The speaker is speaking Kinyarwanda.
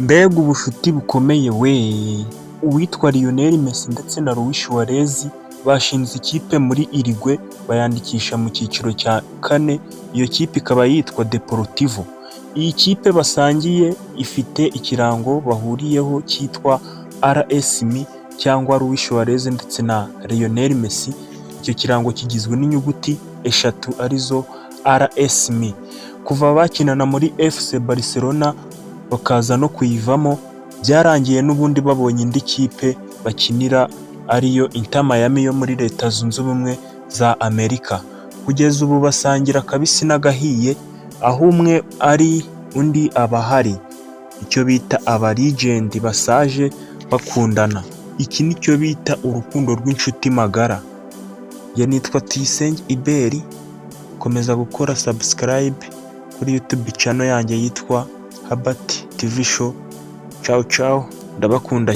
Mbega ubushuti bukomeye we! Uwitwa Lionel Messi ndetse na Luis Suarez bashinze ikipe muri Uruguay bayandikisha mu cyiciro cya kane, iyo kipe ikaba yitwa Deportivo. Iyi kipe basangiye ifite ikirango bahuriyeho cyitwa RSM cyangwa Luis Suarez ndetse na Lionel Messi. Icyo kirango kigizwe n'inyuguti eshatu arizo RSM. Kuva bakinana muri FC Barcelona bakaza no kuyivamo, byarangiye n'ubundi babonye indi kipe bakinira ariyo Inter Miami yo muri Leta Zunze Ubumwe za Amerika. Kugeza ubu basangira kabisi n'agahiye, aho umwe ari undi aba ahari, icyo bita aba legend basaje bakundana. Iki nicyo bita urukundo rw'inshuti magara. Ya nitwa Tuyisenge Iberi, komeza gukora subscribe kuri YouTube channel yanjye yitwa Herbert TV Show. Ciao ciao, ndabakunda.